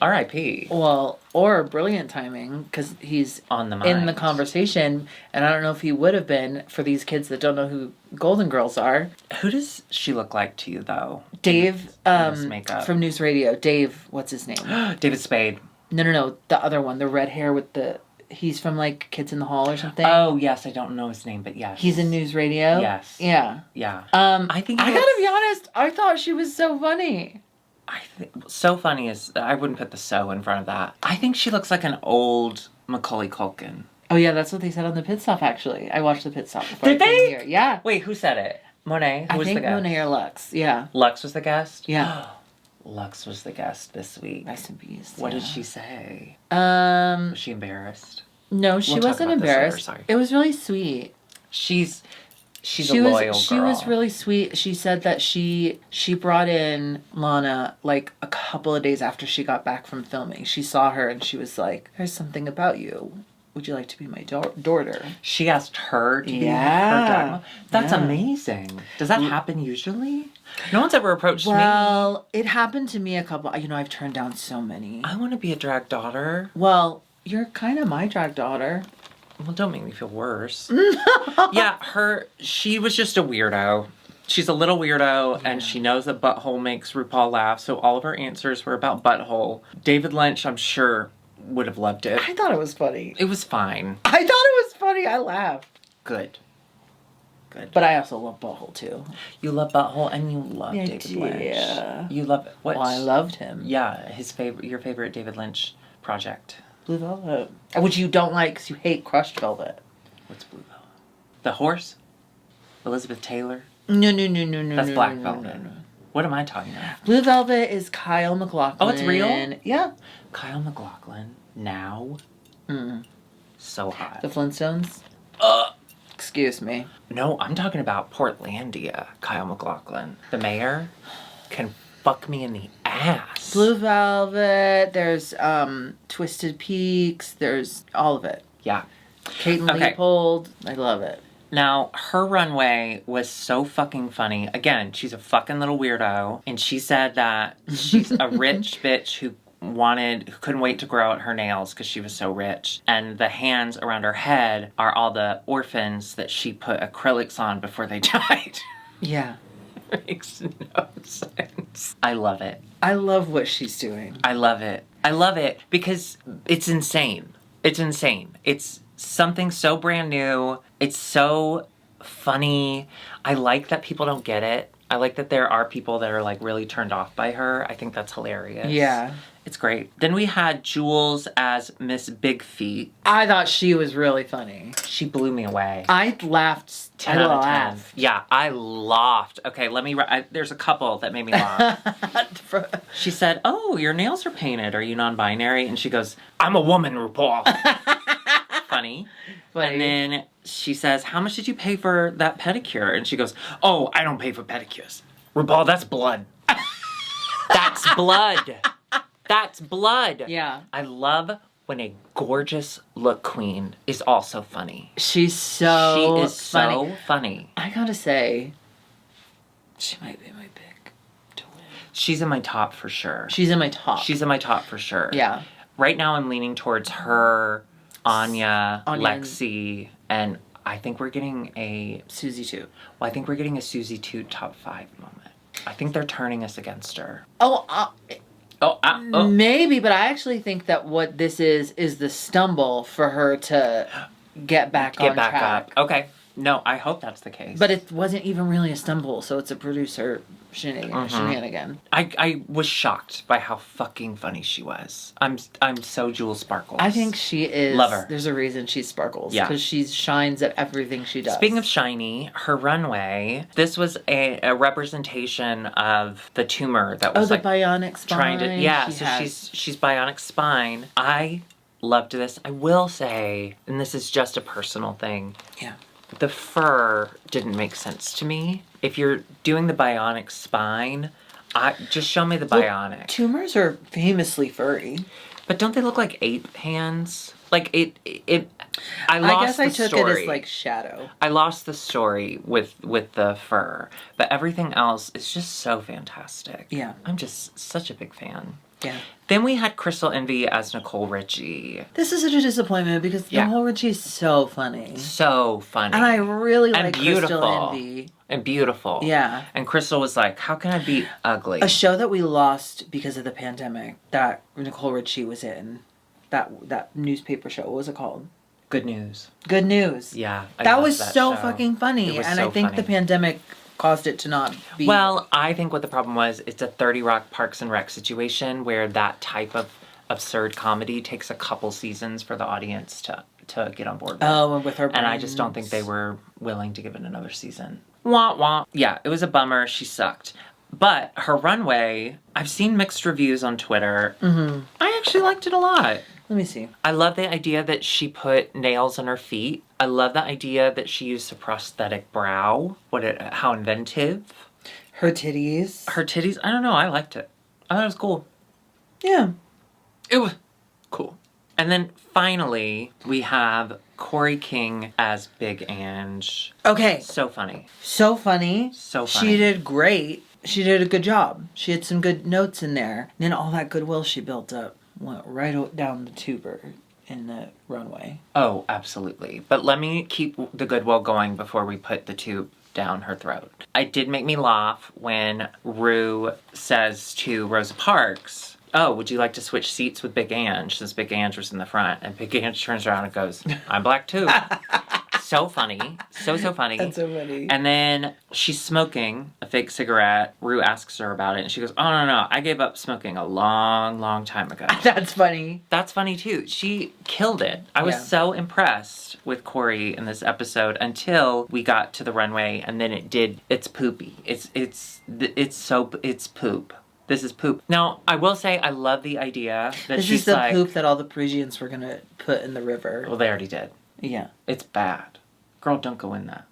R.I.P. Well, or brilliant timing, because he's on the mind. In the conversation, and I don't know if he would have been for these kids that don't know who Golden Girls are. Who does she look like to you, though? Dave, makeup. From News Radio. Dave, what's his name? David Spade. No, the other one, the red hair with the... He's from, like, Kids in the Hall or something. Oh, yes, I don't know his name, but yes. He's in News Radio? Yes. Yeah. Yeah. I gotta be honest, I thought she was so funny. So funny is... I wouldn't put the so in front of that. I think she looks like an old Macaulay Culkin. Oh, yeah, that's what they said on the pit stop, actually. I watched the pit stop before Did I came here. Yeah. Wait, who said it? Monet? Who was the guest? I think Monet or Lux, yeah. Lux was the guest? Yeah. Lux was the guest this week. Nice and peace. What did she say? Was she embarrassed? No, she wasn't embarrassed. It was really sweet. She's a loyal girl. She was really sweet. She said that she brought in Lana like a couple of days after she got back from filming. She saw her and she was like, "There's something about you. Would you like to be my daughter?" She asked her to be her drag. That's amazing. Does that happen usually? No one's ever approached me. Well, it happened to me a couple. I've turned down so many. I want to be a drag daughter. Well, you're kind of my drag daughter. Well, don't make me feel worse. Yeah, she was just a weirdo. She's a little weirdo, and she knows that Butthole makes RuPaul laugh, so all of her answers were about Butthole. David Lynch, I'm sure, would have loved it. I thought it was funny. It was fine. I thought it was funny. I laughed. Good. But I also love Butthole, too. You love Butthole, and you love David Lynch. Yeah. You love... Well, I loved him. Yeah, your favorite David Lynch project. Blue Velvet. Which you don't like because you hate crushed velvet. What's Blue Velvet? The horse? Elizabeth Taylor? No. That's Black Velvet. No. What am I talking about? Blue Velvet is Kyle MacLachlan. Oh, it's real? Yeah. Kyle MacLachlan. Now? So hot. The Flintstones? Excuse me. No, I'm talking about Portlandia, Kyle MacLachlan. The mayor can fuck me in the ass. Blue Velvet, there's Twisted Peaks, there's all of it. Yeah. Kate and Leopold, I love it. Now, her runway was so fucking funny. Again, she's a fucking little weirdo. And she said that she's a rich bitch who couldn't wait to grow out her nails because she was so rich. And the hands around her head are all the orphans that she put acrylics on before they died. Yeah. Makes no sense. I love it. I love what she's doing. I love it. I love it because it's insane. It's insane. It's something so brand new. It's so funny. I like that people don't get it. I like that there are people that are like really turned off by her. I think that's hilarious. Yeah. It's great. Then we had Jules as Miss Big Feet. I thought she was really funny. She blew me away. I laughed. 10 out of 10. Yeah, I laughed. Okay, there's a couple that made me laugh. She said, "Oh, your nails are painted. Are you non-binary?" And she goes, "I'm a woman, RuPaul." Funny. And then she says, "How much did you pay for that pedicure?" And she goes, "Oh, I don't pay for pedicures. RuPaul, that's blood." That's blood. That's blood. Yeah. I love when a gorgeous look queen is also funny. She's so so funny. I gotta say, she might be my pick to win. She's in my top for sure. She's in my top. She's in my top for sure. Yeah. Right now I'm leaning towards her, Anya, Lexi, and I think we're getting a... Susie too. Well, I think we're getting a Susie 2 top 5 moment. I think they're turning us against her. Maybe, but I actually think that what this is the stumble for her to get back on track. Up. Okay. No, I hope that's the case. But it wasn't even really a stumble, so it's a producer shenanigan. I was shocked by how fucking funny she was. I'm so Jules Sparkles. I think she is. Love her. There's a reason she's Sparkles. Yeah. Because she shines at everything she does. Speaking of shiny, her runway, this was a representation of the tumor that was the bionic spine. She's bionic spine. I loved this. I will say, and this is just a personal thing. Yeah. The fur didn't make sense to me. If you're doing the bionic spine, just show me the bionic. Tumors are famously furry. But don't they look like ape hands? Like I guess I took it as like shadow. I lost the story with the fur, but everything else is just so fantastic. Yeah. I'm just such a big fan. Yeah. Then we had Crystal Envy as Nicole Richie. This is such a disappointment because Nicole Richie is so funny. So funny. And I really like beautiful. Crystal Envy. And beautiful. Yeah. And Crystal was like, how can I be ugly? A show that we lost because of the pandemic that Nicole Richie was in. That newspaper show. What was it called? Good News. Good News. Yeah. That was so fucking funny. And I think the pandemic caused it to not be. Well, I think what the problem was, it's a 30 Rock Parks and Rec situation where that type of absurd comedy takes a couple seasons for the audience to get on board with. Oh, and with her brains. And I just don't think they were willing to give it another season. Wah, wah. Yeah, it was a bummer. She sucked. But her runway, I've seen mixed reviews on Twitter. Mm-hmm. I actually liked it a lot. Let me see. I love the idea that she put nails on her feet. I love the idea that she used a prosthetic brow. How inventive. Her titties. I don't know. I liked it. I thought it was cool. Yeah. It was cool. And then finally, we have Corey King as Big Ange. Okay. So funny. So funny. So funny. She did great. She did a good job. She had some good notes in there. And then all that goodwill she built up went right down the tuber in the runway. Oh, absolutely. But let me keep the goodwill going before we put the tube down her throat. It did make me laugh when Rue says to Rosa Parks, "Oh, would you like to switch seats with Big Ange?" Since Big Ange was in the front. And Big Ange turns around and goes, "I'm black too." So funny. So funny. That's so funny. And then she's smoking a fake cigarette. Rue asks her about it and she goes, "Oh, no. I gave up smoking a long, long time ago." That's funny. That's funny too. She killed it. I was so impressed with Corey in this episode until we got to the runway and then it's poopy. It's poop. This is poop. Now, I will say I love the idea that This she's is the like... poop that all the Parisians were going to put in the river. Well, they already did. Yeah. It's bad. Girl, don't go in that.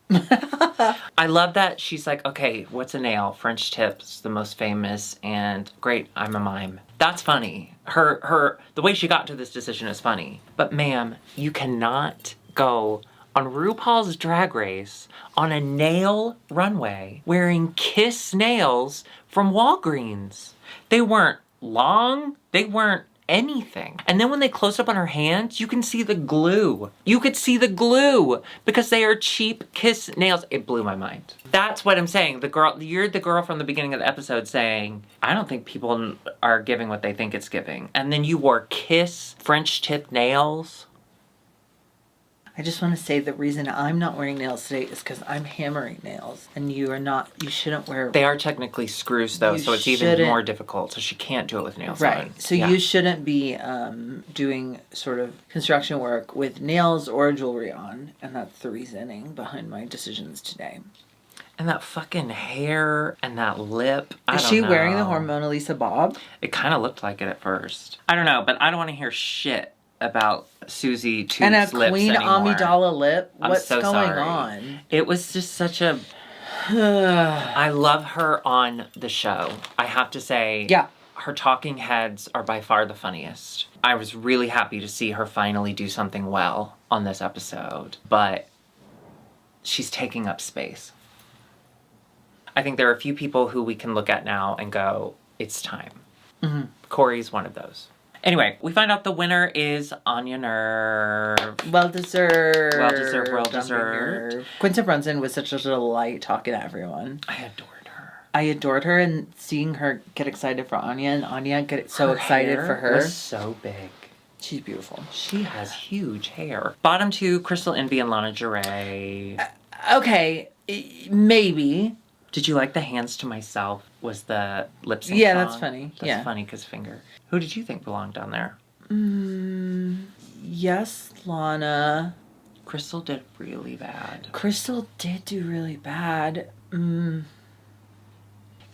I love that she's like, okay, what's a nail? French tips, the most famous, and great, I'm a mime. That's funny. The way she got to this decision is funny. But ma'am, you cannot go on RuPaul's Drag Race on a nail runway wearing Kiss nails from Walgreens. They weren't long. They weren't anything. And then when they close up on her hands, you can see the glue. You could see the glue because they are cheap Kiss nails. It blew my mind. That's what I'm saying. You're the girl from the beginning of the episode saying, I don't think people are giving what they think it's giving. And then you wore Kiss French tip nails. I just want to say the reason I'm not wearing nails today is because I'm hammering nails, and you shouldn't wear... They are technically screws, though, so it's even more difficult, so she can't do it with nails on. Right, so you shouldn't be doing sort of construction work with nails or jewelry on, and that's the reasoning behind my decisions today. And that fucking hair and that lip, I don't know. Is she wearing the Hormona Lisa Bob? It kind of looked like it at first. I don't know, but I don't want to hear shit about Susie Toots' and a lips Queen anymore. Amidala lip? What's so going sorry. on? It was just such a... I love her on the show. I have to say, yeah, her talking heads are by far the funniest. I was really happy to see her finally do something well on this episode, but she's taking up space. I think there are a few people who we can look at now and go, it's time. Mm-hmm. Corey's one of those. Anyway, we find out the winner is Anya Nerve. Well deserved. Well deserved, well deserved. Quinta Brunson was such a delight talking to everyone. I adored her. I adored her, and seeing her get excited for Anya, and Anya get so excited for her. Was so big. She's beautiful. She has huge hair. Bottom two, Crystal Envy and Lana Jarrett. Okay, maybe. Did you like the Hands to Myself? Was the Lipsync song? Yeah, that's funny. That's funny because finger. Who did you think belonged down there? Yes, Lana. Crystal did really bad. Crystal did do really bad. The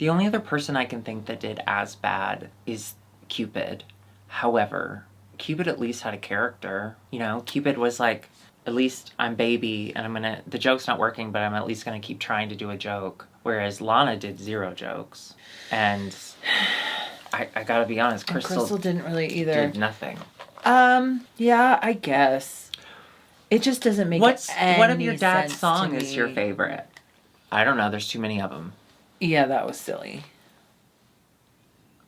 only other person I can think that did as bad is Cupid. However, Cupid at least had a character. You know, Cupid was like, at least I'm baby and the joke's not working, but I'm at least gonna keep trying to do a joke. Whereas Lana did 0 jokes. And I gotta be honest, Crystal didn't really either. Did nothing. Yeah, I guess. It just doesn't make any sense. What of your dad's to song me. is your favorite? I don't know, there's too many of them. Yeah, that was silly.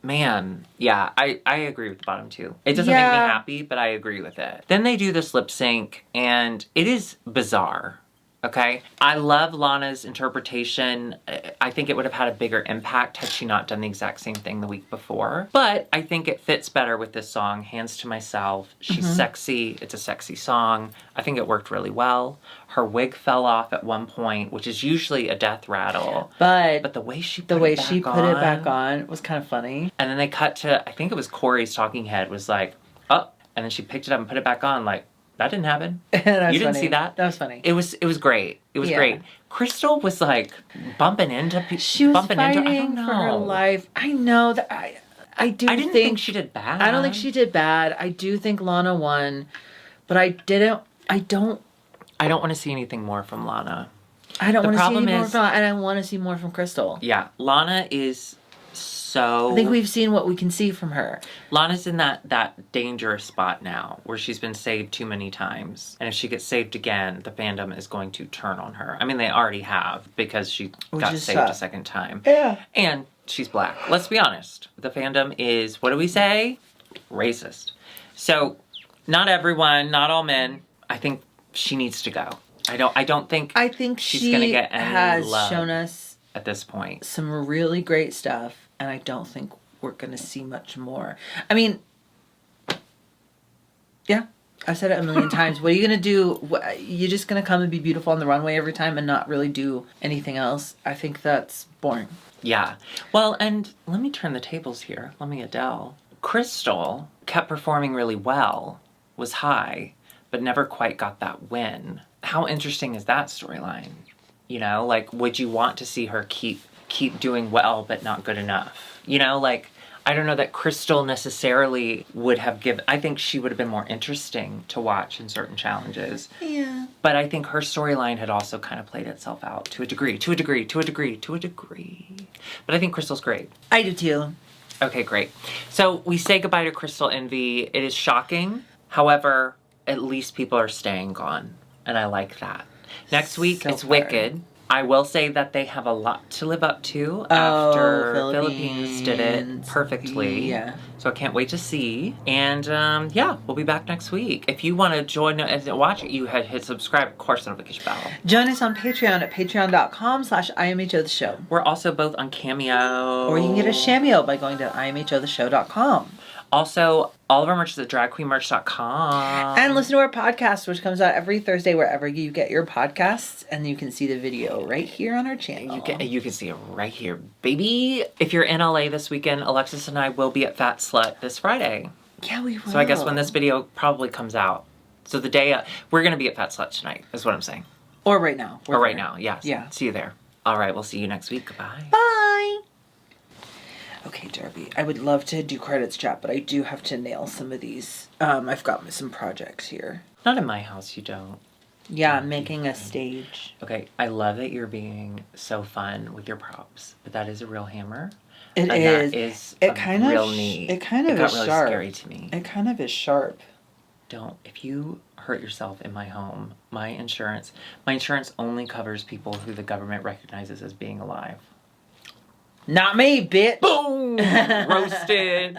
Man, yeah, I agree with the bottom two. It doesn't make me happy, but I agree with it. Then they do this lip sync, and it is bizarre. Okay? I love Lana's interpretation. I think it would have had a bigger impact had she not done the exact same thing the week before. But I think it fits better with this song, Hands to Myself. She's sexy. It's a sexy song. I think it worked really well. Her wig fell off at one point, which is usually a death rattle. But the way she put it back on was kind of funny. And then they cut to, I think it was Corey's talking head was like, oh, and then she picked it up and put it back on like, that didn't happen. You didn't see that? That was funny. It was great. It was great. Crystal was like bumping into people. She was fighting for her life. I know that I didn't think she did bad. I don't think she did bad. I do think Lana won, but I don't want to see anything more from Lana. I don't want to see more from Lana, and I want to see more from Crystal. Yeah, Lana is so... I think we've seen what we can see from her. Lana's in that dangerous spot now where she's been saved too many times. And if she gets saved again, the fandom is going to turn on her. I mean, they already have because she got saved a second time. Yeah. And she's black. Let's be honest. The fandom is, what do we say? Racist. So, not everyone, not all men. I think she needs to go. I think she's going to get any love shown us at this point. Some really great stuff. And I don't think we're going to see much more. I mean, yeah, I've said it a million times. What are you going to do? You're just going to come and be beautiful on the runway every time and not really do anything else? I think that's boring. Yeah. Well, and let me turn the tables here. Let me Adele. Crystal kept performing really well, was high, but never quite got that win. How interesting is that storyline? You know, like, would you want to see her keep keep doing well, but not good enough. You know, like, I don't know that Crystal necessarily would have given... I think she would have been more interesting to watch in certain challenges. Yeah. But I think her storyline had also kind of played itself out to a degree. But I think Crystal's great. I do too. Okay, great. So we say goodbye to Crystal Envy. It is shocking. However, at least people are staying gone. And I like that. Next week, So it's far. Wicked. I will say that they have a lot to live up to after Philippines did it perfectly. Yeah. So I can't wait to see. And yeah, we'll be back next week. If you want to join and watch it, you hit subscribe, of course, notification bell. Join us on Patreon at patreon.com/IMHOtheSHOw. We're also both on Cameo. Or you can get a Cameo by going to IMHOtheSHOW.com. Also, all of our merch is at dragqueenmerch.com. And listen to our podcast, which comes out every Thursday wherever you get your podcasts. And you can see the video right here on our channel. You can see it right here, baby. If you're in LA this weekend, Alexis and I will be at Fat Slut this Friday. Yeah, we will. So I guess when this video probably comes out. So the day, we're going to be at Fat Slut tonight, is what I'm saying. Or right now. Or right now, yes. Yeah. See you there. All right, we'll see you next week. Goodbye. Bye. Okay, Darby, I would love to do credits chat, but I do have to nail some of these. I've got some projects here. Not in my house, you don't. Yeah, I'm making a stage. Okay, I love that you're being so fun with your props, but that is a real hammer. It and is. That is It kind of. real neat. It kind of got is really sharp. scary to me. It kind of is sharp. Don't. If you hurt yourself in my home, my insurance only covers people who the government recognizes as being alive. Not me, bitch. Boom! Roasted.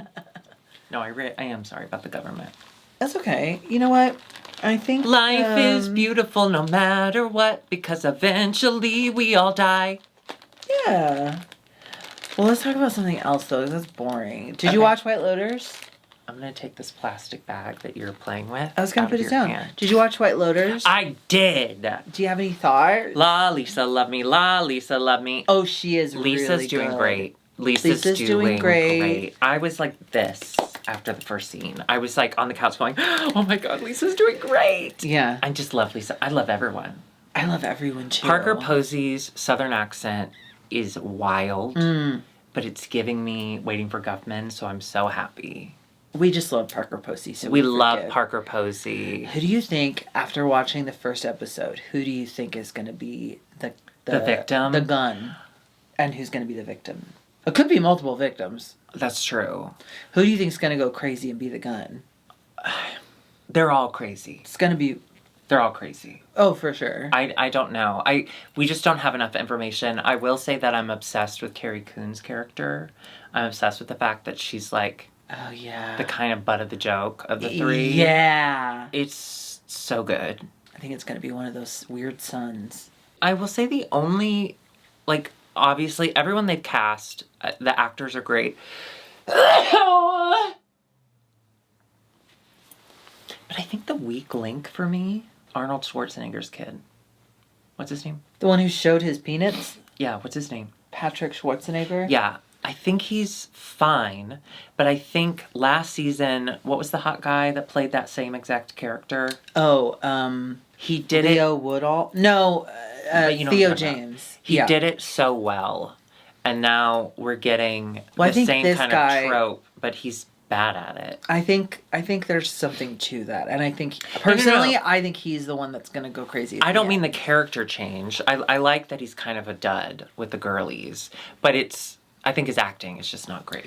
No, I am sorry about the government. That's okay. You know what? I think Life is beautiful no matter what, because eventually we all die. Yeah. Well, let's talk about something else, though. That's boring. Did you Okay. watch White Lotus? I'm going to take this plastic bag that you're playing with. I was going out to of put it your down. hand. Did you watch White Lotus? I did. Do you have any thoughts? La Lisa, love me. La Lisa, love me. Oh, she is Lisa's really doing good. great. Lisa's doing great. I was like this after the first scene. I was like on the couch going, oh my God, Lisa's doing great. Yeah. I just love Lisa. I love everyone. I love everyone, too. Parker Posey's Southern accent is wild, but it's giving me Waiting for Guffman, so I'm so happy. We just love Parker Posey, so We love forgive. Parker Posey. Who do you think, after watching the first episode, who do you think is going to be the victim? The gun. And who's going to be the victim? It could be multiple victims. That's true. Who do you think is going to go crazy and be the gun? They're all crazy. It's going to be... They're all crazy. Oh, for sure. I don't know. We just don't have enough information. I will say that I'm obsessed with Carrie Coon's character. I'm obsessed with the fact that she's like Oh, yeah. the kind of butt of the joke of the three. Yeah. It's so good. I think it's going to be one of those weird sons. I will say the only, like, obviously everyone they've cast, the actors are great. But I think the weak link for me, Arnold Schwarzenegger's kid. What's his name? The one who showed his peanuts? Yeah, what's his name? Patrick Schwarzenegger? Yeah, I think he's fine, but I think last season, what was the hot guy that played that same exact character? Oh, He did Leo it. Woodall? No, But you know Theo what I'm talking James. He did it so well, and now we're getting Well, I the think same this kind guy- of trope, but he's bad at it. I think there's something to that, and I think personally, No. I think he's the one that's gonna go crazy. I don't mean the character change. I like that he's kind of a dud with the girlies, but I think his acting is just not great.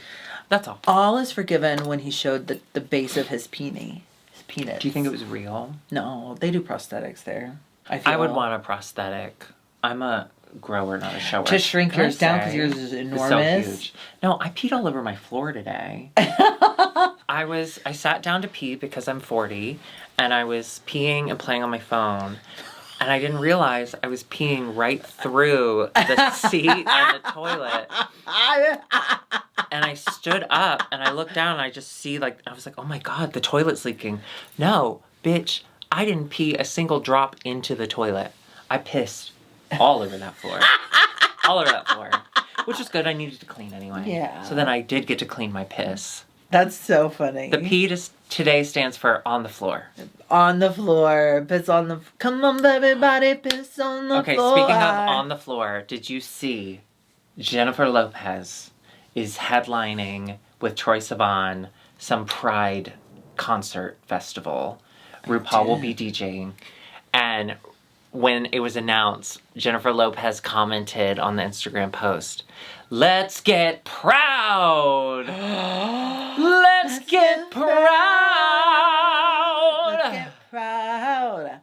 That's all. All is forgiven when he showed the base of his penis. Do you think it was real? No, they do prosthetics there. I would want a prosthetic. I'm a grower, not a shower. to shrink Can I yours down because say? yours is It's enormous. so huge. No, I peed all over my floor today. I sat down to pee because I'm 40, and I was peeing and playing on my phone, and I didn't realize I was peeing right through the seat and the toilet. And I stood up and I looked down and I just see I was like, oh my God, the toilet's leaking. No, bitch, I didn't pee a single drop into the toilet. I pissed all over that floor. All over that floor. Which was good. I needed to clean anyway. Yeah. So then I did get to clean my piss. That's so funny. The P today stands for on the floor. On the floor, piss on the. Come on, everybody, piss on the Okay, floor. speaking of on the floor, did you see Jennifer Lopez is headlining with Troye Sivan some Pride concert festival. RuPaul will be DJing. And when it was announced, Jennifer Lopez commented on the Instagram post, "Let's get proud! Let's get proud! Let's get proud.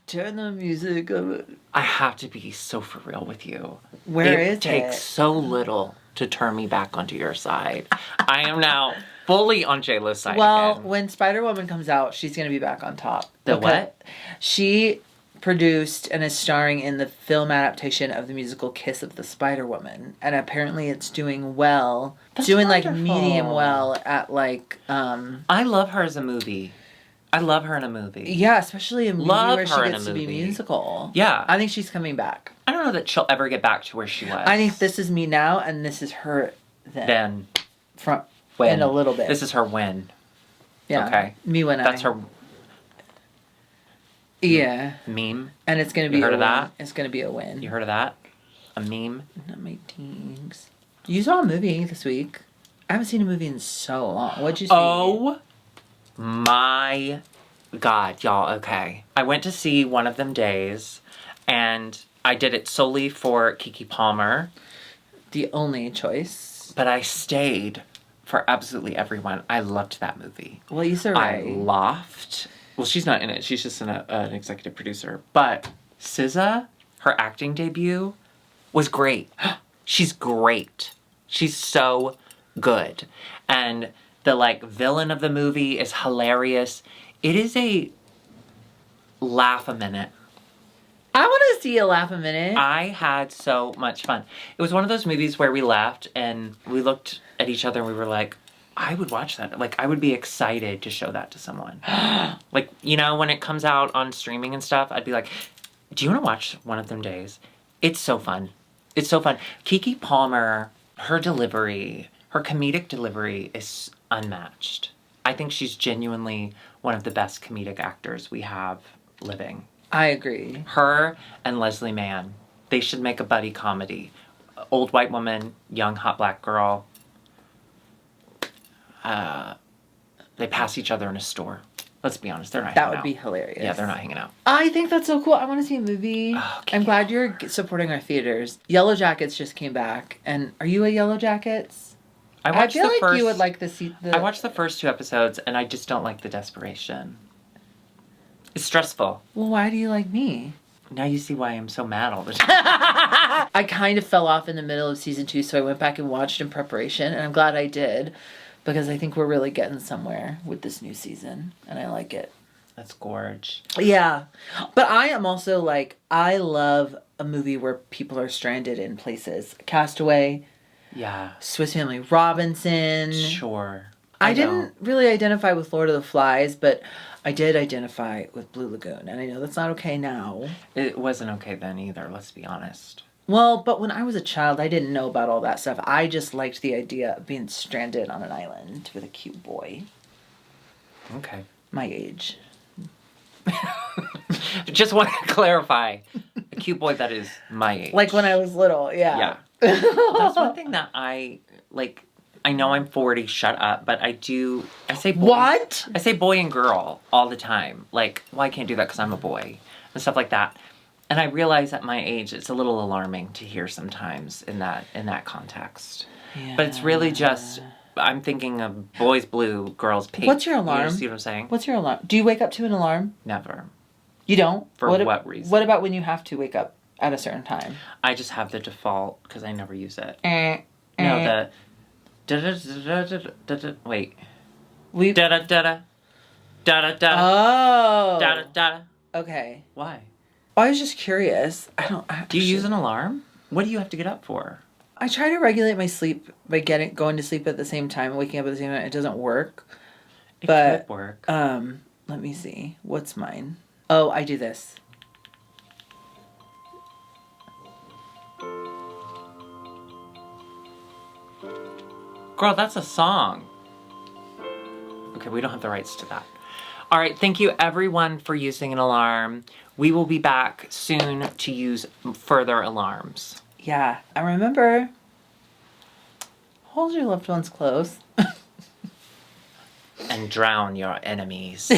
Turn the music up." I have to be so for real with you. Where is it? It takes so little to turn me back onto your side. I am now fully on J-Lo's side again. When Spider-Woman comes out, she's going to be back on top. The what? She produced and is starring in the film adaptation of the musical Kiss of the Spider-Woman. And apparently it's doing well. That's doing wonderful. like medium well at like... I love her as a movie. I love her in a movie. Yeah, especially a movie Love where she her in gets a to be movie. musical. Yeah. I think she's coming back. I don't know that she'll ever get back to where she was. I think this is me now and this is her then. Then. From When. in a little bit. This is her when. Yeah. Okay. Me when That's her Yeah. meme. And it's going to You be heard a of win. that? It's going to be a win. You heard of that? A meme? Not my teens. You saw a movie this week. I haven't seen a movie in so long. What'd you see? Oh my God, y'all. Okay. I went to see One of Them Days, and I did it solely for Keke Palmer, The only choice. but I stayed for absolutely everyone. I loved that movie. Well, you said I right. laughed. Well, she's not in it. She's just an executive producer. But SZA, her acting debut was great. She's great. She's so good. And the, like, villain of the movie is hilarious. It is a laugh a minute. I want to see you laugh a minute. I had so much fun. It was one of those movies where we laughed and we looked at each other and we were like, I would watch that. Like, I would be excited to show that to someone. Like, you know, when it comes out on streaming and stuff, I'd be like, do you want to watch One of Them Days? It's so fun. It's so fun. Keke Palmer, her delivery, her comedic delivery is unmatched. I think she's genuinely one of the best comedic actors we have living. I agree. Her and Leslie Mann, they should make a buddy comedy. Old white woman, young hot black girl. They pass each other in a store. Let's be honest, they're not That hanging would out. be hilarious. Yeah, they're not hanging out. I think that's so cool. I want to see a movie. Oh, I'm glad you're supporting our theaters. Yellow Jackets just came back. And are you a Yellow Jackets? I feel like you would like the... I watched the first 2 episodes, and I just don't like the desperation. It's stressful. Well, why do you like me? Now you see why I'm so mad all the time. I kind of fell off in the middle of season 2, so I went back and watched in preparation, and I'm glad I did, because I think we're really getting somewhere with this new season, and I like it. That's gorge. Yeah. But I am also like, I love a movie where people are stranded in places. Castaway, Yeah. Swiss Family Robinson. Sure. I didn't really identify with Lord of the Flies, but I did identify with Blue Lagoon, and I know that's not okay now. It wasn't okay then either, let's be honest. Well, but when I was a child, I didn't know about all that stuff. I just liked the idea of being stranded on an island with a cute boy. Okay. My age. Just want to clarify. A cute boy that is my age. Like when I was little, yeah. Yeah. That's one thing that I know I'm 40, shut up, but I say boy. What? I say boy and girl all the time. Like, well, I can't do that because I'm a boy. And stuff like that. And I realize at my age, it's a little alarming to hear sometimes in that context. Yeah. But it's really just, I'm thinking of boys blue, girls pink. What's your alarm? You see what I'm saying? What's your alarm? Do you wake up to an alarm? Never. You don't? For what reason? What about when you have to wake up at a certain time? I just have the default because I never use it. No, No, the wait. we. Da da da da da da da Oh. da da. Okay. Why? I was just curious. Do you use an alarm? What do you have to get up for? I try to regulate my sleep by going to sleep at the same time and waking up at the same time. It doesn't work. It But, could work. Let me see. What's mine? Oh, I do this. Girl, that's a song. Okay, we don't have the rights to that. All right, thank you everyone for using an alarm. We will be back soon to use further alarms. Yeah. I remember Hold your loved ones close. And drown your enemies.